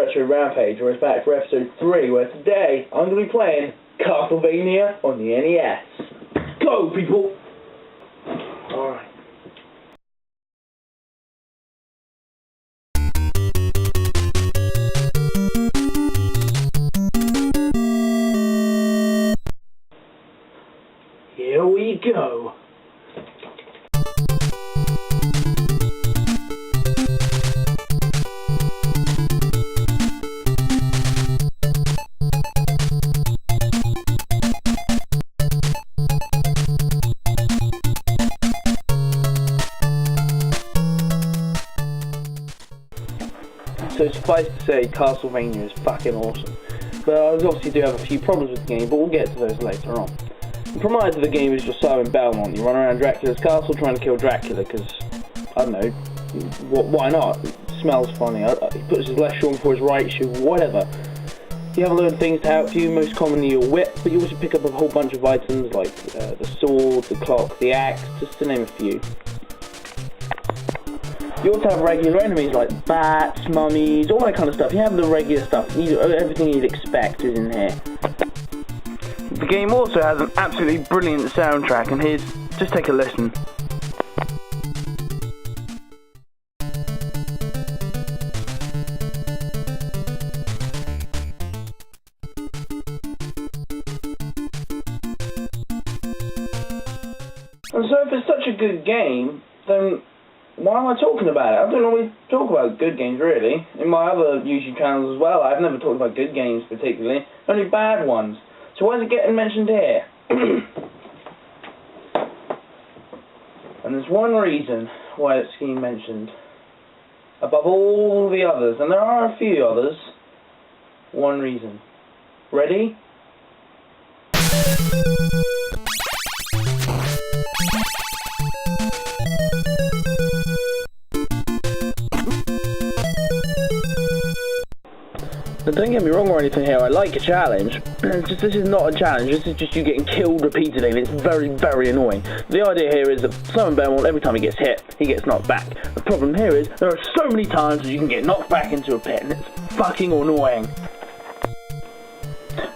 Retro Rampage, where it's back for episode 3, where today I'm going to be playing Castlevania on the NES. Go, people! Alright. Here we go. So suffice to say, Castlevania is fucking awesome. But I obviously do have a few problems with the game, but we'll get to those later on. The premise of the game is you're Simon Belmont. You run around Dracula's castle trying to kill Dracula because, I don't know, why not? It smells funny. He puts his left shoe before his right shoe, whatever. You have a load of things to help you, most commonly your whip, but you also pick up a whole bunch of items like the sword, the clock, the axe, just to name a few. You also have regular enemies like bats, mummies, all that kind of stuff. You have the regular stuff. Everything you'd expect is in here. The game also has an absolutely brilliant soundtrack, and here's, just take a listen. And so if it's such a good game, then why am I talking about it? I don't always talk about good games, really. In my other YouTube channels as well, I've never talked about good games particularly, only bad ones. So why is it getting mentioned here? And there's one reason why it's getting mentioned. Above all the others, and there are a few others, one reason. Ready? Now, don't get me wrong or anything here, I like a challenge. This is not a challenge, this is just you getting killed repeatedly, and it's very, very annoying. The idea here is that Simon Belmont, every time he gets hit, he gets knocked back. The problem here is, there are so many times that you can get knocked back into a pit, and it's fucking annoying.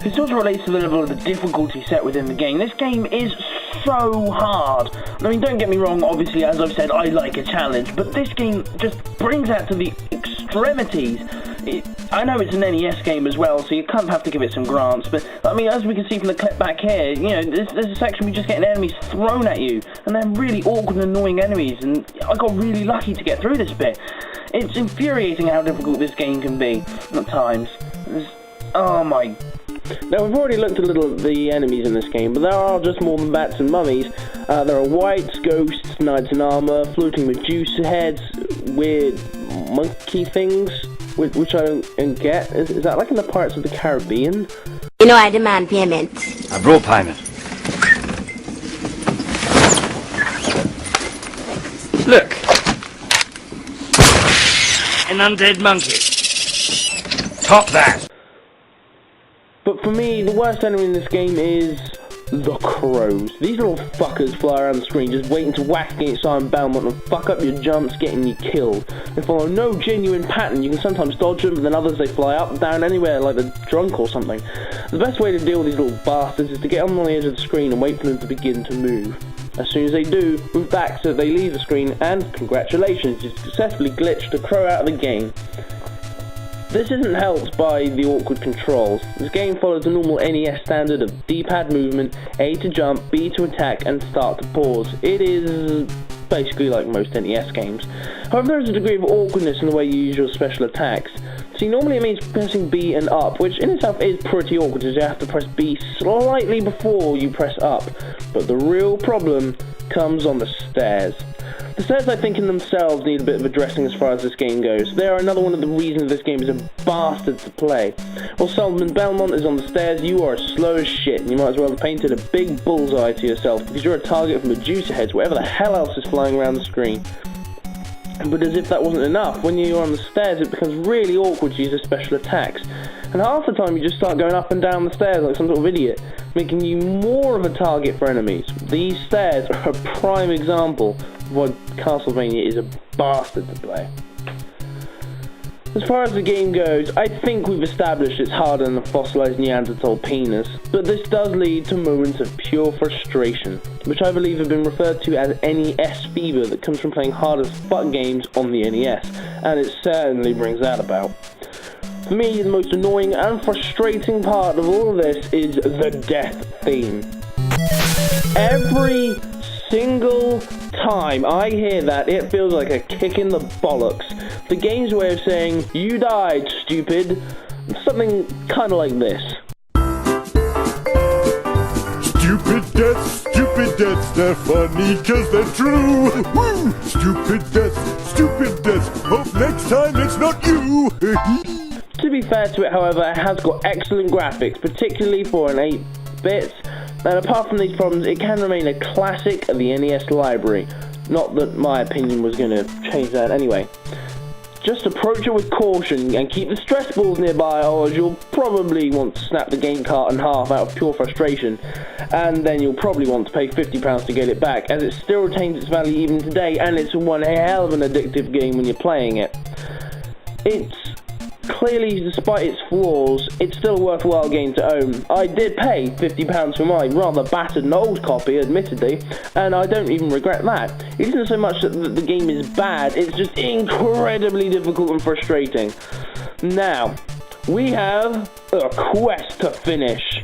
This also relates to the level of the difficulty set within the game. This game is so hard. I mean, don't get me wrong, obviously, as I've said, I like a challenge, but this game just brings that to the extremities. I know it's an NES game as well, so you kind of have to give it some grants, but I mean, as we can see from the clip back here, you know, there's a section where you just get enemies thrown at you, and they're really awkward and annoying enemies, and I got really lucky to get through this bit. It's infuriating how difficult this game can be at times. Oh my. Now, we've already looked a little at the enemies in this game, but there are just more than bats and mummies. There are wights, ghosts, knights in armour, floating Medusa heads, weird monkey things, which I don't get. Is that like in the Pirates of the Caribbean? You know I demand payment. I brought payment. Look. An undead monkey. Top that. But for me, the worst enemy in this game is the crows. These little fuckers fly around the screen just waiting to whack against Simon Belmont and fuck up your jumps, getting you killed. They follow no genuine pattern. You can sometimes dodge them, but then others they fly up, down, anywhere like they're drunk or something. The best way to deal with these little bastards is to get them on the edge of the screen and wait for them to begin to move. As soon as they do, move back so that they leave the screen, and congratulations, you've successfully glitched a crow out of the game. This isn't helped by the awkward controls. This game follows the normal NES standard of D-pad movement, A to jump, B to attack, and start to pause. It is basically like most NES games. However, there is a degree of awkwardness in the way you use your special attacks. See, normally it means pressing B and up, which in itself is pretty awkward as you have to press B slightly before you press up. But the real problem comes on the stairs. The stairs, I think, in themselves need a bit of addressing as far as this game goes. They are another one of the reasons this game is a bastard to play. While Simon Belmont is on the stairs, you are slow as shit, and you might as well have painted a big bullseye to yourself, because you're a target for Medusa heads, whatever the hell else is flying around the screen. But as if that wasn't enough, when you're on the stairs it becomes really awkward to use the special attacks. And half the time you just start going up and down the stairs like some sort of idiot, making you more of a target for enemies. These stairs are a prime example of why Castlevania is a bastard to play. As far as the game goes, I think we've established it's harder than a fossilized Neanderthal penis, but this does lead to moments of pure frustration, which I believe have been referred to as NES fever that comes from playing hard as fuck games on the NES, and it certainly brings that about. For me, the most annoying and frustrating part of all of this is the death theme. Every single time I hear that, it feels like a kick in the bollocks. The game's way of saying, "You died, stupid." Something kind of like this. Stupid deaths, they're funny 'cause they're true. Woo! Stupid deaths, hope next time it's not you. To be fair to it, however, it has got excellent graphics, particularly for an 8-bit, and apart from these problems, it can remain a classic of the NES library. Not that my opinion was going to change that anyway. Just approach it with caution and keep the stress balls nearby, or you'll probably want to snap the game cart in half out of pure frustration, and then you'll probably want to pay £50 to get it back, as it still retains its value even today, and it's one hell of an addictive game when you're playing it. It's clearly, despite its flaws, it's still a worthwhile game to own. I did pay £50 for my rather battered and old copy, admittedly, and I don't even regret that. It isn't so much that the game is bad, it's just incredibly difficult and frustrating. Now, we have a quest to finish.